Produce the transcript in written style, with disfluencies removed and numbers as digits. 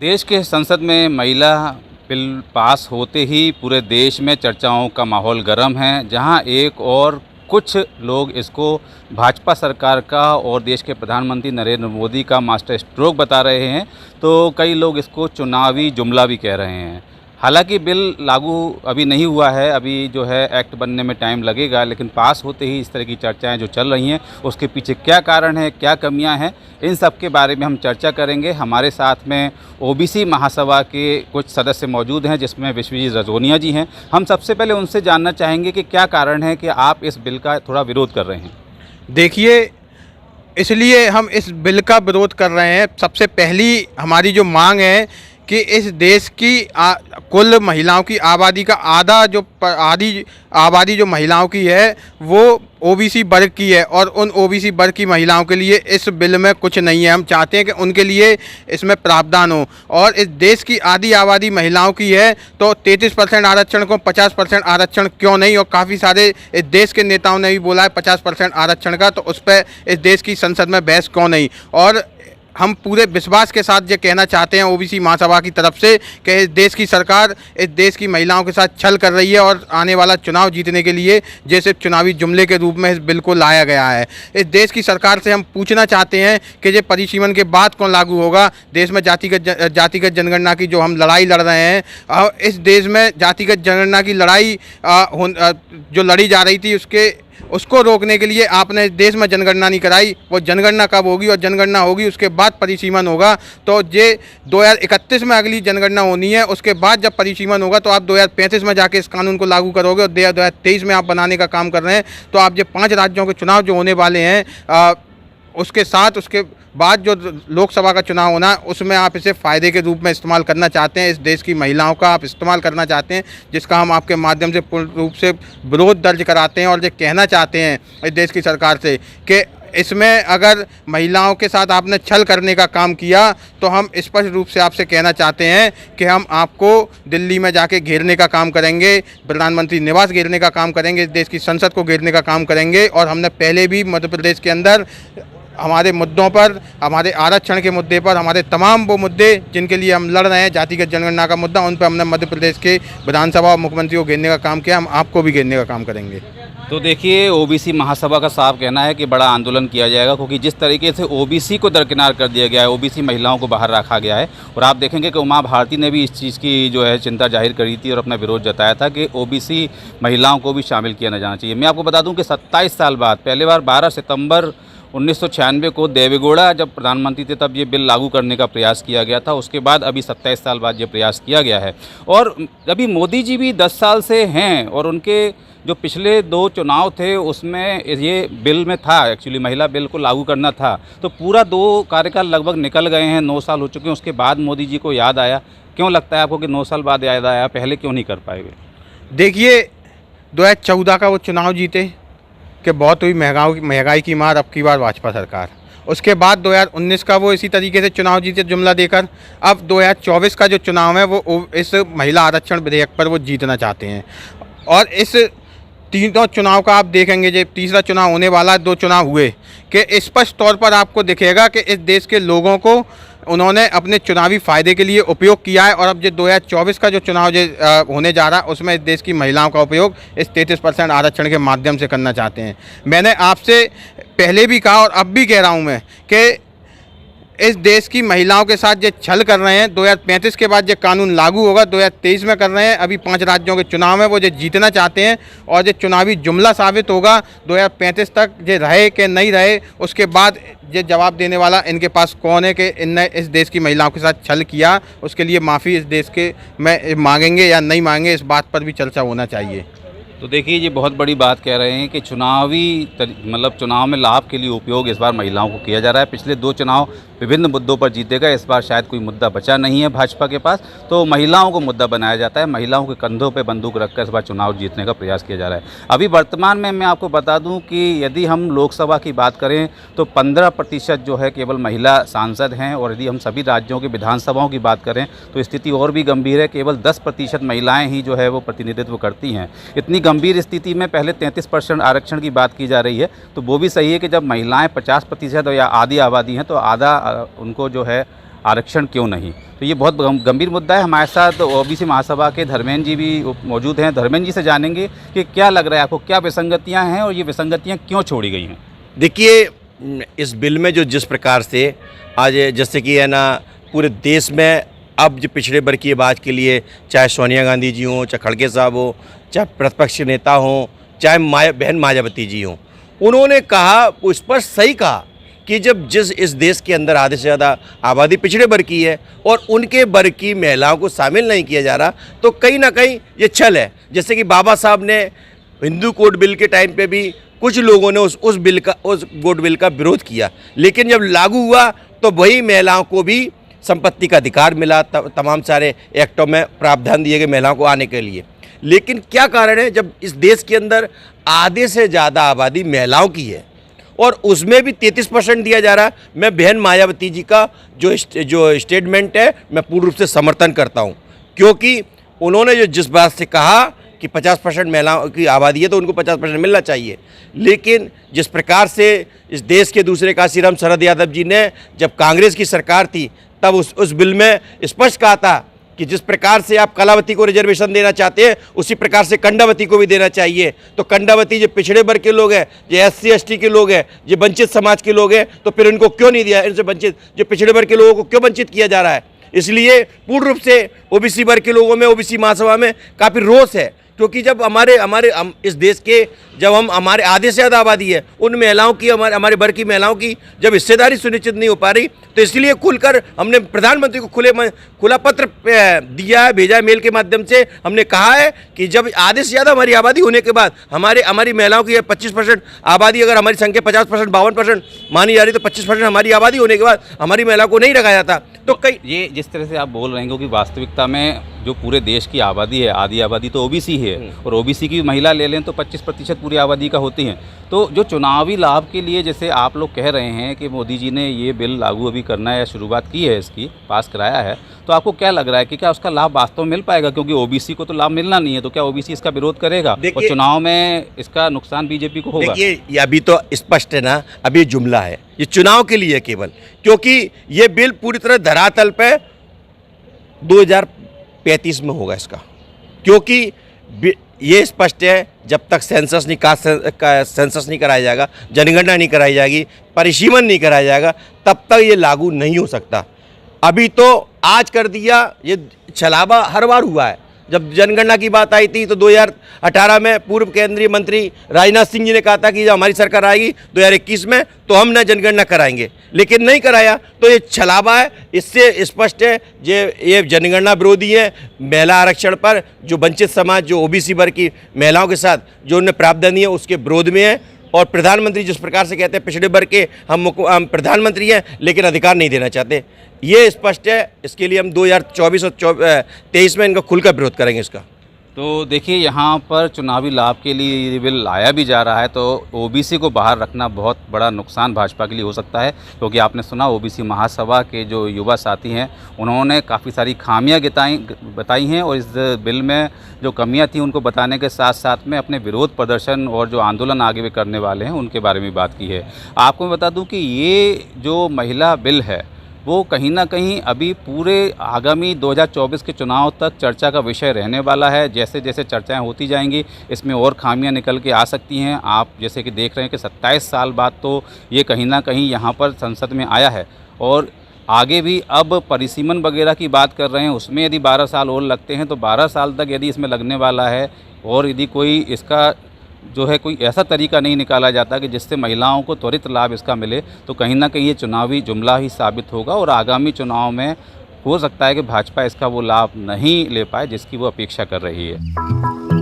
देश के संसद में महिला बिल पास होते ही पूरे देश में चर्चाओं का माहौल गर्म है। जहां एक और कुछ लोग इसको भाजपा सरकार का और देश के प्रधानमंत्री नरेंद्र मोदी का मास्टर स्ट्रोक बता रहे हैं, तो कई लोग इसको चुनावी जुमला भी कह रहे हैं। हालांकि बिल लागू अभी नहीं हुआ है, अभी जो है एक्ट बनने में टाइम लगेगा, लेकिन पास होते ही इस तरह की चर्चाएं जो चल रही हैं उसके पीछे क्या कारण है, क्या कमियां हैं, इन सब के बारे में हम चर्चा करेंगे। हमारे साथ में ओबीसी महासभा के कुछ सदस्य मौजूद हैं, जिसमें विश्वजीत रजोनिया जी हैं। हम सबसे पहले उनसे जानना चाहेंगे कि क्या कारण है कि आप इस बिल का थोड़ा विरोध कर रहे हैं। देखिए, इसलिए हम इस बिल का विरोध कर रहे हैं। सबसे पहली हमारी जो मांग है कि इस देश की कुल महिलाओं की आबादी का आधी आबादी जो महिलाओं की है वो ओबीसी वर्ग की है, और उन ओबीसी वर्ग की महिलाओं के लिए इस बिल में कुछ नहीं है। हम चाहते हैं कि उनके लिए इसमें प्रावधान हो, और इस देश की आधी आबादी महिलाओं की है तो 33% आरक्षण को 50% आरक्षण क्यों नहीं। और काफ़ी सारे इस देश के नेताओं ने भी बोला है 50% आरक्षण का, तो उस पर इस देश की संसद में बहस क्यों नहीं। और हम पूरे विश्वास के साथ ये कहना चाहते हैं ओबीसी महासभा की तरफ से कि इस देश की सरकार इस देश की महिलाओं के साथ छल कर रही है, और आने वाला चुनाव जीतने के लिए जैसे चुनावी जुमले के रूप में इस बिल को लाया गया है। इस देश की सरकार से हम पूछना चाहते हैं कि ये परिसीमन के बाद कौन लागू होगा। देश में जातिगत जनगणना की जो हम लड़ाई लड़ रहे हैं, इस देश में जातिगत जनगणना की लड़ाई जो लड़ी जा रही थी उसको रोकने के लिए आपने देश में जनगणना नहीं कराई। वो जनगणना कब होगी, और जनगणना होगी उसके बाद परिसीमन होगा। तो ये 2031 में अगली जनगणना होनी है, उसके बाद जब परिसीमन होगा तो आप 2035 में जाके इस कानून को लागू करोगे, और 2023 में आप बनाने का काम कर रहे हैं। तो आप ये 5 राज्यों के चुनाव जो होने वाले हैं उसके बाद जो लोकसभा का चुनाव होना है उसमें आप इसे फ़ायदे के रूप में इस्तेमाल करना चाहते हैं। इस देश की महिलाओं का आप इस्तेमाल करना चाहते हैं, जिसका हम आपके माध्यम से पूर्ण रूप से विरोध दर्ज कराते हैं, और ये कहना चाहते हैं इस देश की सरकार से कि इसमें अगर महिलाओं के साथ आपने छल करने का काम किया तो हम स्पष्ट रूप से आपसे कहना चाहते हैं कि हम आपको दिल्ली में जाके घेरने का काम करेंगे, प्रधानमंत्री निवास घेरने का काम करेंगे, इस देश की संसद को घेरने का काम करेंगे। और हमने पहले भी मध्य प्रदेश के अंदर हमारे मुद्दों पर, हमारे आरक्षण के मुद्दे पर, हमारे तमाम वो मुद्दे जिनके लिए हम लड़ रहे हैं, जातिगत जनगणना का मुद्दा, उन पर हमने मध्य प्रदेश के विधानसभा और मुख्यमंत्री को घेरने का काम किया। हम आपको भी घेरने का काम करेंगे। तो देखिए, ओबीसी महासभा का साफ कहना है कि बड़ा आंदोलन किया जाएगा, क्योंकि जिस तरीके से ओबीसी को दरकिनार कर दिया गया है, ओबीसी महिलाओं को बाहर रखा गया है। और आप देखेंगे कि उमा भारती ने भी इस चीज़ की जो है चिंता जाहिर करी थी और अपना विरोध जताया था कि ओबीसी महिलाओं को भी शामिल किया न जाना चाहिए। मैं आपको बता दूं कि 27 साल बाद पहली बार 12 सितंबर 1996 को देवेगौड़ा जब प्रधानमंत्री थे तब ये बिल लागू करने का प्रयास किया गया था। उसके बाद अभी 27 साल बाद ये प्रयास किया गया है। और अभी मोदी जी भी 10 साल से हैं, और उनके जो पिछले 2 चुनाव थे उसमें ये बिल में था, एक्चुअली महिला बिल को लागू करना था। तो पूरा 2 कार्यकाल लगभग निकल गए हैं, 9 साल हो चुके हैं। उसके बाद मोदी जी को याद आया। क्यों लगता है आपको कि 9 साल बाद याद आया, पहले क्यों नहीं कर पाएंगे? देखिए, 2014 का वो चुनाव जीते कि बहुत हुई महंगाई की मार, अब की बार भाजपा सरकार। उसके बाद 2019 का वो इसी तरीके से चुनाव जीते जुमला देकर। अब 2024 का जो चुनाव है वो इस महिला आरक्षण विधेयक पर वो जीतना चाहते हैं। और इस तीनों चुनाव का आप देखेंगे, जब तीसरा चुनाव होने वाला, 2 चुनाव हुए, कि स्पष्ट तौर पर आपको दिखेगा कि इस देश के लोगों को उन्होंने अपने चुनावी फ़ायदे के लिए उपयोग किया है। और अब जो 2024 का जो चुनाव होने जा रहा है उसमें इस देश की महिलाओं का उपयोग इस 33% आरक्षण के माध्यम से करना चाहते हैं। मैंने आपसे पहले भी कहा और अब भी कह रहा हूं मैं कि इस देश की महिलाओं के साथ जो छल कर रहे हैं, 2035 के बाद जो कानून लागू होगा, 2023 में कर रहे हैं। अभी 5 राज्यों के चुनाव में वो जो जीतना चाहते हैं, और जो चुनावी जुमला साबित होगा 2035 तक जो रहे कि नहीं रहे, उसके बाद ये जवाब देने वाला इनके पास कौन है कि इनने इस देश की महिलाओं के साथ छल किया। उसके लिए माफ़ी इस देश के में मांगेंगे या नहीं मांगेंगे, इस बात पर भी चर्चा होना चाहिए। तो देखिए, ये बहुत बड़ी बात कह रहे हैं कि चुनाव में लाभ के लिए उपयोग इस बार महिलाओं को किया जा रहा है। पिछले 2 चुनाव विभिन्न मुद्दों पर जीते गए, इस बार शायद कोई मुद्दा बचा नहीं है भाजपा के पास, तो महिलाओं को मुद्दा बनाया जाता है। महिलाओं के कंधों पे बंदूक रखकर इस बार चुनाव जीतने का प्रयास किया जा रहा है। अभी वर्तमान में मैं आपको बता दूं कि यदि हम लोकसभा की बात करें तो 15% जो है केवल महिला सांसद हैं, और यदि हम सभी राज्यों की विधानसभाओं की बात करें तो स्थिति और भी गंभीर है। केवल 10% महिलाएँ ही जो है वो प्रतिनिधित्व करती हैं। इतनी गंभीर स्थिति में पहले 33% आरक्षण की बात की जा रही है, तो वो भी सही है कि जब महिलाएँ 50% या आधी आबादी हैं तो आधा उनको जो है आरक्षण क्यों नहीं। तो ये बहुत गंभीर मुद्दा है। हमारे साथ ओबीसी महासभा के धर्मेंद्र जी भी मौजूद हैं। धर्मेंद्र जी से जानेंगे कि क्या लग रहा है आपको, क्या विसंगतियाँ हैं और ये विसंगतियाँ क्यों छोड़ी गई हैं। देखिए, इस बिल में जो जिस प्रकार से आज जैसे कि है ना पूरे देश में अब जो पिछड़े वर्ग की आवाज़ के लिए चाहे सोनिया गांधी जी हों, चाहे खड़गे साहब हो, चाहे प्रतिपक्ष नेता हों, चाहे बहन मायावती जी हों, उन्होंने कहा, वो स्पष्ट सही कहा कि जब इस देश के अंदर आधे से ज़्यादा आबादी पिछड़े वर्ग की है और उनके वर्ग की महिलाओं को शामिल नहीं किया जा रहा, तो कहीं ना कहीं ये छल है। जैसे कि बाबा साहब ने हिंदू कोड बिल के टाइम पे भी कुछ लोगों ने उस कोड बिल का विरोध किया, लेकिन जब लागू हुआ तो वही महिलाओं को भी संपत्ति का अधिकार मिला, तमाम सारे एक्टों में प्रावधान दिए गए महिलाओं को आने के लिए। लेकिन क्या कारण है, जब इस देश के अंदर आधे से ज़्यादा आबादी महिलाओं की है और उसमें भी 33% दिया जा रहा है। मैं बहन मायावती जी का जो स्टेटमेंट है मैं पूर्ण रूप से समर्थन करता हूं, क्योंकि उन्होंने जो जिस बात से कहा कि 50% महिलाओं की आबादी है तो उनको 50% मिलना चाहिए, लेकिन जिस प्रकार से इस देश के दूसरे काशीराम शरद यादव जी ने जब कांग्रेस की सरकार थी तब उस बिल में स्पष्ट कहा था कि जिस प्रकार से आप कलावती को रिजर्वेशन देना चाहते हैं उसी प्रकार से कंडावती को भी देना चाहिए। तो कंडावती जो पिछड़े वर्ग के लोग हैं, जो SC ST के लोग हैं, जो वंचित समाज के लोग हैं, तो फिर इनको क्यों नहीं दिया, इनसे वंचित जो पिछड़े वर्ग के लोगों को क्यों वंचित किया जा रहा है। इसलिए पूर्ण रूप से ओबीसी वर्ग के लोगों में, ओबीसी महासभा में काफ़ी रोष है, क्योंकि जब हम इस देश के जब हमारे आधे से ज़्यादा आबादी है, उन महिलाओं की, हमारे वर्ग की महिलाओं की जब हिस्सेदारी सुनिश्चित नहीं हो पा रही, तो इसलिए खुलकर हमने प्रधानमंत्री को खुला पत्र दिया है, भेजा है मेल के माध्यम से। हमने कहा है कि जब आधे से ज़्यादा हमारी आबादी होने के बाद हमारी महिलाओं की 25% आबादी, अगर हमारी संख्या 50% 52% मानी जा रही, तो 25% हमारी आबादी होने के बाद हमारी महिलाओं को नहीं रखा जाता। तो कई ये जिस तरह से आप बोल रहे हैं, क्योंकि वास्तविकता में जो पूरे देश की आबादी है, आधी आबादी तो ओबीसी है, और ओबीसी की महिला ले लें तो 25% पूरी आबादी का होती हैं। तो जो चुनावी लाभ के लिए जैसे आप लोग कह रहे हैं कि मोदी जी ने ये बिल लागू अभी करना है या शुरुआत की है, इसकी पास कराया है, तो आपको क्या लग रहा है कि क्या उसका लाभ वास्तव में मिल पाएगा? क्योंकि ओबीसी को तो लाभ मिलना नहीं है, तो क्या ओबीसी इसका विरोध करेगा और चुनाव में इसका नुकसान बीजेपी को होगा? देखिए, ये अभी तो स्पष्ट है ना, अभी जुमला है, ये चुनाव के लिए केवल, क्योंकि ये बिल पूरी तरह धरातल पे 2035 में होगा इसका, क्योंकि ये स्पष्ट है जब तक सेंसस नहीं कराया जाएगा, जनगणना नहीं कराई जाएगी, परिसीमन नहीं कराया जाएगा, तब तक ये लागू नहीं हो सकता। अभी तो आज कर दिया, ये छलावा हर बार हुआ है। जब जनगणना की बात आई थी तो 2018 में पूर्व केंद्रीय मंत्री राजनाथ सिंह जी ने कहा था कि जब हमारी सरकार आएगी 2021 में तो हम न जनगणना कराएंगे, लेकिन नहीं कराया। तो ये छलावा है, इससे स्पष्ट है ये जनगणना विरोधी है। महिला आरक्षण पर जो वंचित समाज, जो ओबीसी वर्ग की महिलाओं के साथ जो उन्हें प्रावधान है उसके विरोध में है। और प्रधानमंत्री जिस प्रकार से कहते हैं पिछड़े वर्ग के हम प्रधानमंत्री हैं लेकिन अधिकार नहीं देना चाहते, ये स्पष्ट है। इसके लिए हम 2024 और 23 में इनका खुलकर विरोध करेंगे इसका। तो देखिए, यहाँ पर चुनावी लाभ के लिए ये बिल लाया भी जा रहा है, तो ओबीसी को बाहर रखना बहुत बड़ा नुकसान भाजपा के लिए हो सकता है, क्योंकि आपने सुना ओबीसी महासभा के जो युवा साथी हैं उन्होंने काफ़ी सारी खामियां बताई हैं, और इस बिल में जो कमियां थी उनको बताने के साथ साथ में अपने विरोध प्रदर्शन और जो आंदोलन आगे भी करने वाले हैं उनके बारे में बात की है। आपको मैं बता दूँ कि ये जो महिला बिल है वो कहीं ना कहीं अभी पूरे आगामी 2024 के चुनाव तक चर्चा का विषय रहने वाला है। जैसे जैसे चर्चाएं होती जाएंगी इसमें और खामियां निकल के आ सकती हैं। आप जैसे कि देख रहे हैं कि 27 साल बाद तो ये कहीं ना कहीं यहाँ पर संसद में आया है, और आगे भी अब परिसीमन वगैरह की बात कर रहे हैं, उसमें यदि 12 साल और लगते हैं तो 12 साल तक यदि इसमें लगने वाला है, और यदि कोई इसका जो है कोई ऐसा तरीका नहीं निकाला जाता कि जिससे महिलाओं को त्वरित लाभ इसका मिले, तो कहीं ना कहीं ये चुनावी जुमला ही साबित होगा, और आगामी चुनाव में हो सकता है कि भाजपा इसका वो लाभ नहीं ले पाए जिसकी वो अपेक्षा कर रही है।